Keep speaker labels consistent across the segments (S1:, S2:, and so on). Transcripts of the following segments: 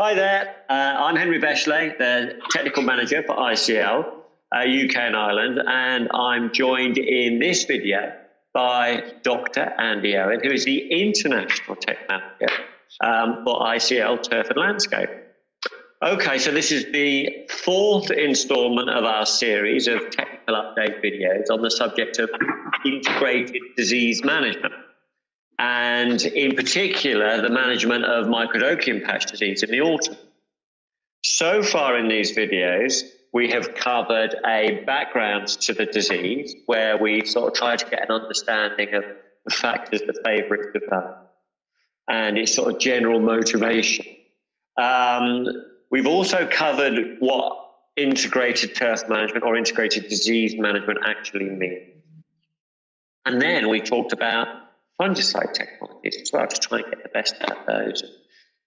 S1: Hi there, I'm Henry Bechelet, the Technical Manager for ICL, UK and Ireland, and I'm joined in this video by Dr. Andy Owen, who is the International Tech Manager for ICL Turf and Landscape. Okay, so this is the fourth instalment of our series of technical update videos on the subject of integrated disease management, and in particular, the management of Microdochium patch disease in the autumn. So far in these videos, we have covered a background to the disease where we sort of try to get an understanding of the factors that favour its development and its sort of general motivation. We've also covered what integrated turf management or integrated disease management actually means. And then we talked about fungicide technologies as well, to try and get the best out of those,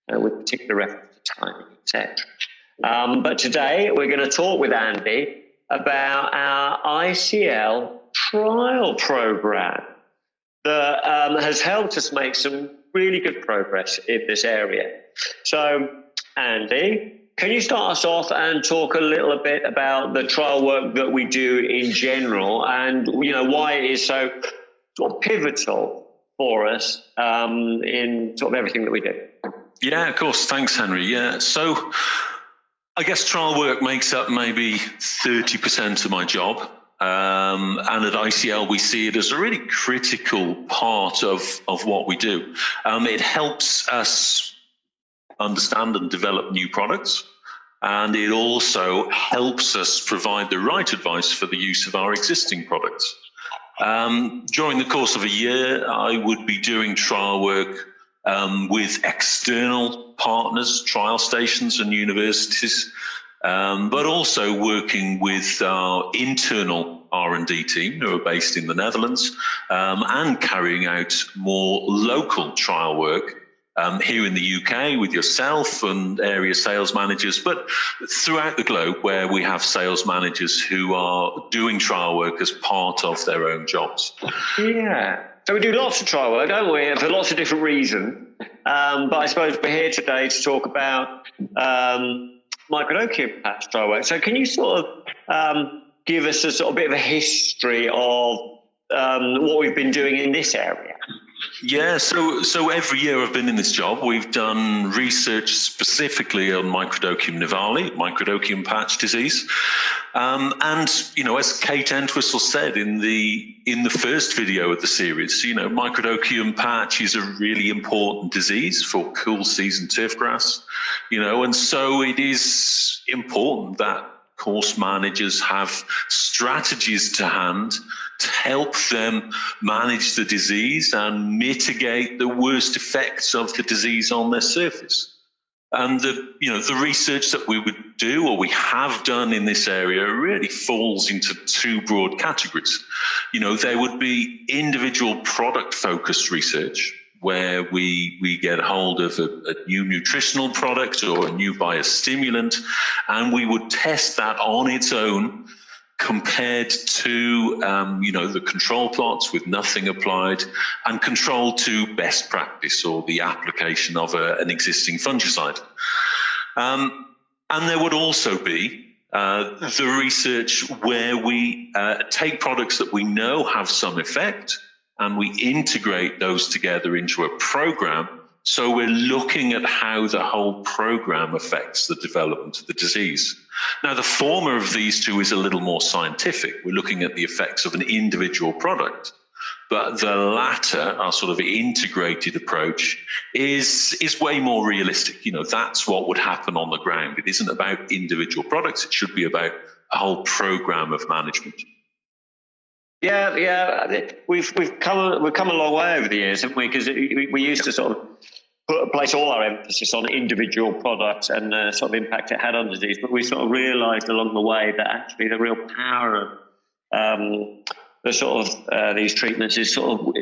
S1: with particular reference to timing, etc. But today we're going to talk with Andy about our ICL trial program that has helped us make some really good progress in this area. So, Andy, can you start us off and talk a little bit about the trial work that we do in general, and why it is so sort of pivotal for us in sort of everything that we do?
S2: Yeah, of course. Thanks, Henry. Yeah, so I guess trial work makes up maybe 30% of my job. And at ICL, we see it as a really critical part of what we do. It helps us understand and develop new products. And it also helps us provide the right advice for the use of our existing products. During the course of a year, I would be doing trial work with external partners, trial stations and universities, but also working with our internal R&D team who are based in the Netherlands, and carrying out more local trial work here in the UK with yourself and area sales managers, but throughout the globe where we have sales managers who are doing trial work as part of their own jobs.
S1: Yeah. So we do lots of trial work, don't we, for lots of different reasons. But I suppose we're here today to talk about Microdochium patch trial work. So can you sort of give us a sort of bit of a history of what we've been doing in this area?
S2: Yeah, so every year I've been in this job, we've done research specifically on Microdochium nivale, Microdochium patch disease. And as Kate Entwistle said in the first video of the series, Microdochium patch is a really important disease for cool season turf grass, and so it is important that course managers have strategies to hand to help them manage the disease and mitigate the worst effects of the disease on their surface. And the research that we would do or we have done in this area really falls into two broad categories. There would be individual product focused research, where we get hold of a new nutritional product or a new biostimulant, and we would test that on its own compared to the control plots with nothing applied, and control to best practice or the application of an existing fungicide. And there would also be the research where we take products that we know have some effect and we integrate those together into a program. So we're looking at how the whole program affects the development of the disease. Now, the former of these two is a little more scientific. We're looking at the effects of an individual product. But the latter, our sort of integrated approach, is way more realistic. That's what would happen on the ground. It isn't about individual products. It should be about a whole program of management.
S1: Yeah, we've come a long way over the years, haven't we? Because we used to sort of place all our emphasis on individual products and the sort of impact it had on disease, but we sort of realised along the way that actually the real power of the sort of these treatments is sort of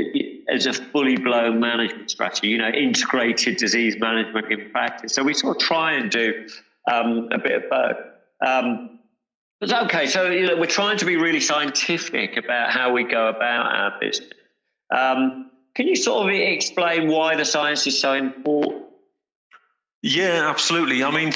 S1: as a fully blown management strategy, integrated disease management in practice. So we sort of try and do a bit of both. Okay, so we're trying to be really scientific about how we go about our business. Can you sort of explain why the science is so important?
S2: Yeah, absolutely. I mean,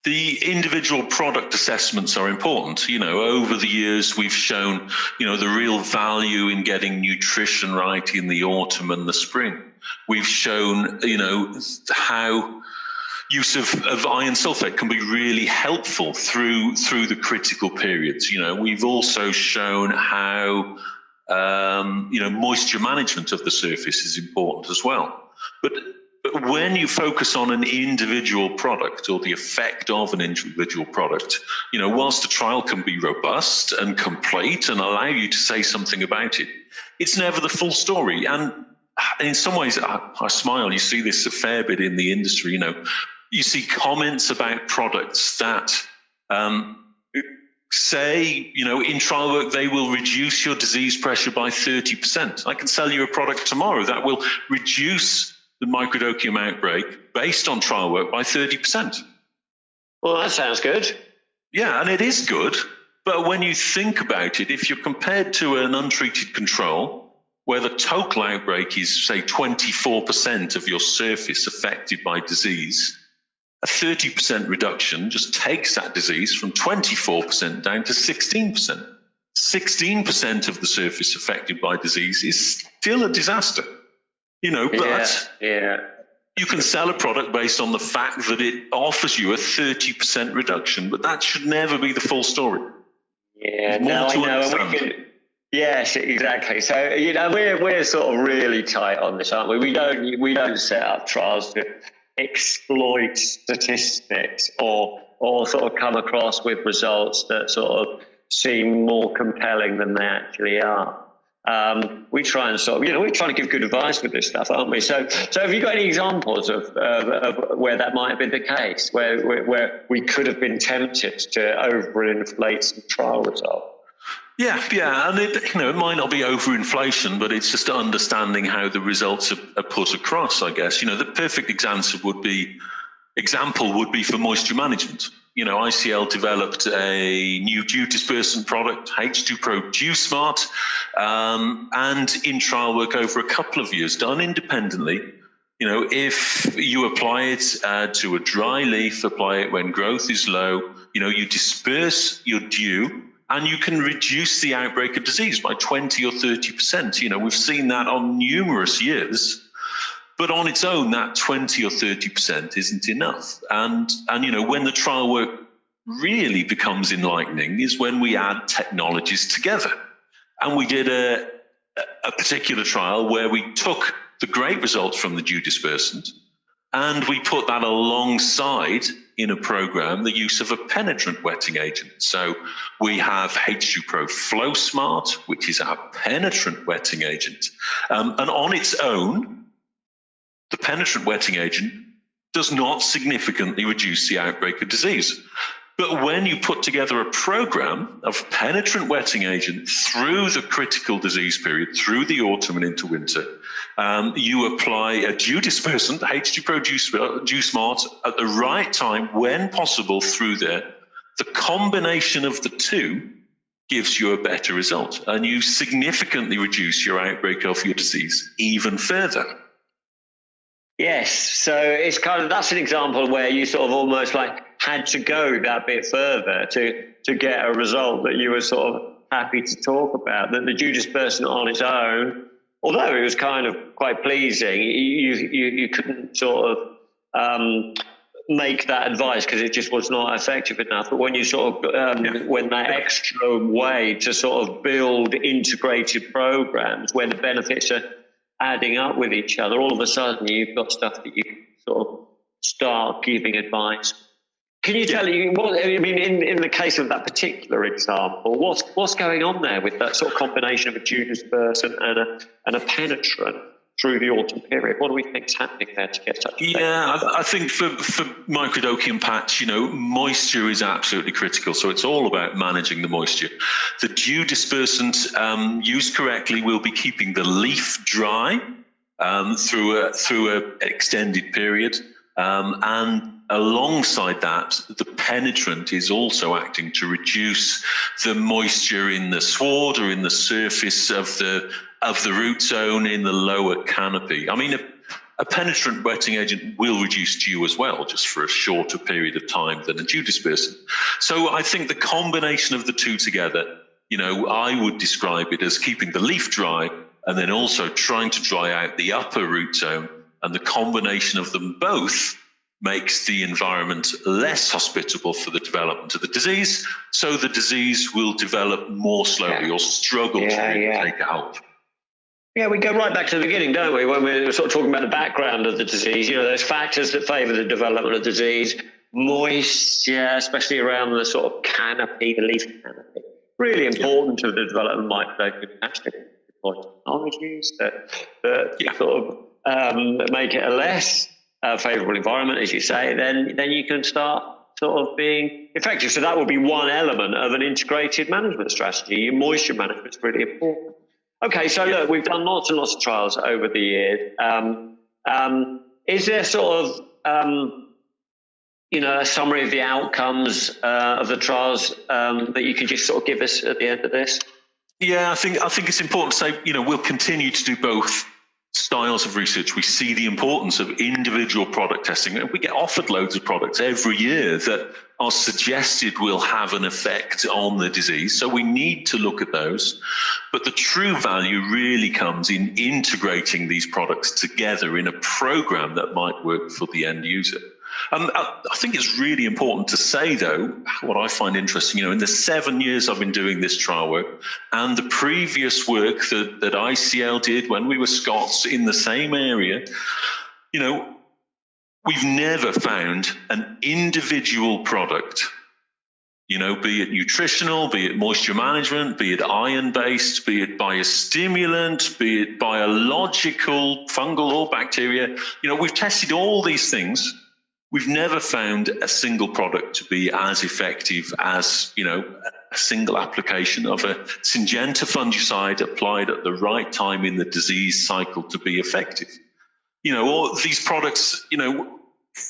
S2: the individual product assessments are important. Over the years, we've shown, the real value in getting nutrition right in the autumn and the spring. We've shown, how use of iron sulfate can be really helpful through the critical periods. We've also shown how, moisture management of the surface is important as well. But when you focus on an individual product or the effect of an individual product, whilst the trial can be robust and complete and allow you to say something about it, it's never the full story. And in some ways, I smile. You see this a fair bit in the industry. You see comments about products that say, in trial work, they will reduce your disease pressure by 30%. I can sell you a product tomorrow that will reduce the microdochium outbreak based on trial work by 30%.
S1: Well, that sounds good.
S2: Yeah, and it is good. But when you think about it, if you're compared to an untreated control, where the total outbreak is, say, 24% of your surface affected by disease, a 30% reduction just takes that disease from 24% down to 16%. 16% of the surface affected by disease is still a disaster. But you can sell a product based on the fact that it offers you a 30% reduction, but that should never be the full story.
S1: Yeah, no, I know. Yes, exactly. So we're sort of really tight on this, aren't we? We don't set up trials to exploit statistics or sort of come across with results that sort of seem more compelling than they actually are. We try and sort of, we're trying to give good advice with this stuff, aren't we? So have you got any examples of where that might have been the case, where we could have been tempted to overinflate some trial results?
S2: Yeah, and it might not be overinflation, but it's just understanding how the results are put across, I guess. The perfect example would be for moisture management. ICL developed a new dew dispersant product, H2 Pro Dew Smart, and in trial work over a couple of years, done independently. If you apply it to a dry leaf, apply it when growth is low, you disperse your dew, and you can reduce the outbreak of disease by 20 or 30%. We've seen that on numerous years. But on its own, that 20 or 30% isn't enough. And when the trial work really becomes enlightening is when we add technologies together. And we did a particular trial where we took the great results from the dew dispersant and we put that alongside in a program the use of a penetrant wetting agent. So we have H2 Pro Flow Smart, which is our penetrant wetting agent. And on its own, the penetrant wetting agent does not significantly reduce the outbreak of disease. But when you put together a program of penetrant wetting agent through the critical disease period, through the autumn and into winter, you apply a dew dispersant, H2 Pro Dew Smart, at the right time, when possible, through there. The combination of the two gives you a better result, and you significantly reduce your outbreak of your disease even further.
S1: Yes, so it's that's an example where you sort of almost like had to go that bit further to get a result that you were sort of happy to talk about. That the dew dispersant on its own, although it was kind of quite pleasing, you couldn't sort of make that advice because it just was not effective enough. But when you sort of went that extra way to sort of build integrated programs where the benefits are adding up with each other, all of a sudden you've got stuff that you can sort of start giving advice. Can you tell me what I mean in the case of that particular example? What's going on there with that sort of combination of a dew dispersant and a penetrant through the autumn period? What do we think is happening there to get such?
S2: I think for microdochium patch, moisture is absolutely critical. So it's all about managing the moisture. The dew dispersant, used correctly, will be keeping the leaf dry through an extended period, and alongside that, the penetrant is also acting to reduce the moisture in the sward or in the surface of the root zone in the lower canopy. I mean, a penetrant wetting agent will reduce dew as well, just for a shorter period of time than a dew dispersant. So I think the combination of the two together, I would describe it as keeping the leaf dry and then also trying to dry out the upper root zone, and the combination of them both makes the environment less hospitable for the development of the disease, so the disease will develop more slowly or struggle to really take a hold.
S1: Yeah, we go right back to the beginning, don't we, when we're sort of talking about the background of the disease, those factors that favour the development of the disease, moisture, especially around the sort of canopy, the leaf canopy, really important to the development of microdochium technologies that sort of make it a less favourable environment, as you say, then you can start sort of being effective. So that will be one element of an integrated management strategy. Your moisture management is really important. Okay, so look, we've done lots and lots of trials over the years. Is there sort of a summary of the outcomes of the trials that you can just sort of give us at the end of this?
S2: Yeah, I think it's important to say, we'll continue to do both styles of research. We see the importance of individual product testing. We get offered loads of products every year that are suggested will have an effect on the disease. So we need to look at those. But the true value really comes in integrating these products together in a program that might work for the end user. I think it's really important to say, though, what I find interesting, in the 7 years I've been doing this trial work and the previous work that ICL did when we were Scots in the same area, we've never found an individual product, be it nutritional, be it moisture management, be it iron-based, be it biostimulant, be it biological, fungal or bacteria. We've tested all these things. We've never found a single product to be as effective as, a single application of a Syngenta fungicide applied at the right time in the disease cycle to be effective. All these products,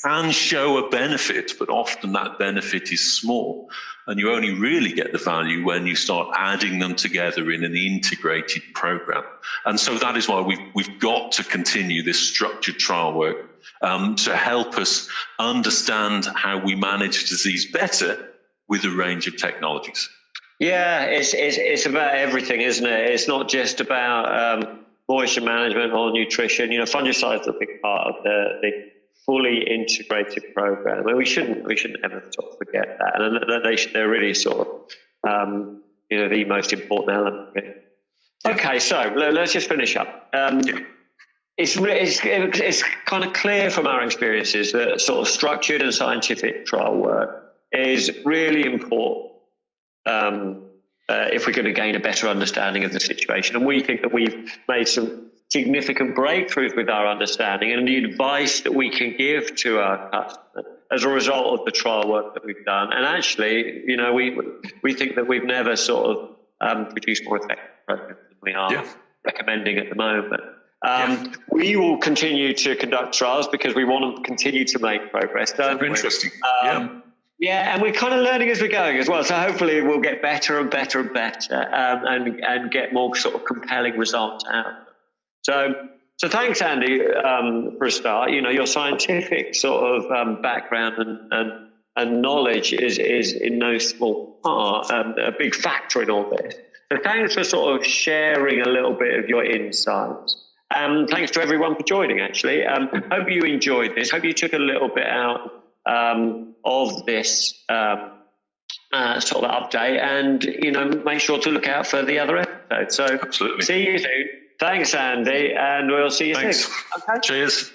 S2: can show a benefit, but often that benefit is small. And you only really get the value when you start adding them together in an integrated program. And so that is why we've got to continue this structured trial work to help us understand how we manage disease better with a range of technologies.
S1: Yeah, it's about everything, isn't it? It's not just about moisture management or nutrition. Fungicides are a big part of the fully integrated program. And we shouldn't ever sort of forget that. And they're really sort of the most important element. Really. Okay, so let's just finish up. It's kind of clear from our experiences that sort of structured and scientific trial work is really important if we're going to gain a better understanding of the situation. And we think that we've made some significant breakthroughs with our understanding and the advice that we can give to our customers as a result of the trial work that we've done. And actually, we think that we've never sort of produced more effective programs than we are recommending at the moment. We will continue to conduct trials because we want to continue to make progress.
S2: Super interesting.
S1: Yeah, and we're kind of learning as we're going as well. So hopefully we'll get better and better and better and get more sort of compelling results out. So thanks, Andy, for a start. Your scientific sort of background and knowledge is in no small part a big factor in all this. So thanks for sort of sharing a little bit of your insights. Thanks to everyone for joining, actually. Hope you enjoyed this. Hope you took a little bit out of this sort of update, and make sure to look out for the other episodes. So
S2: absolutely.
S1: See you soon. Thanks, Andy, and we'll see you soon.
S2: Okay. Cheers.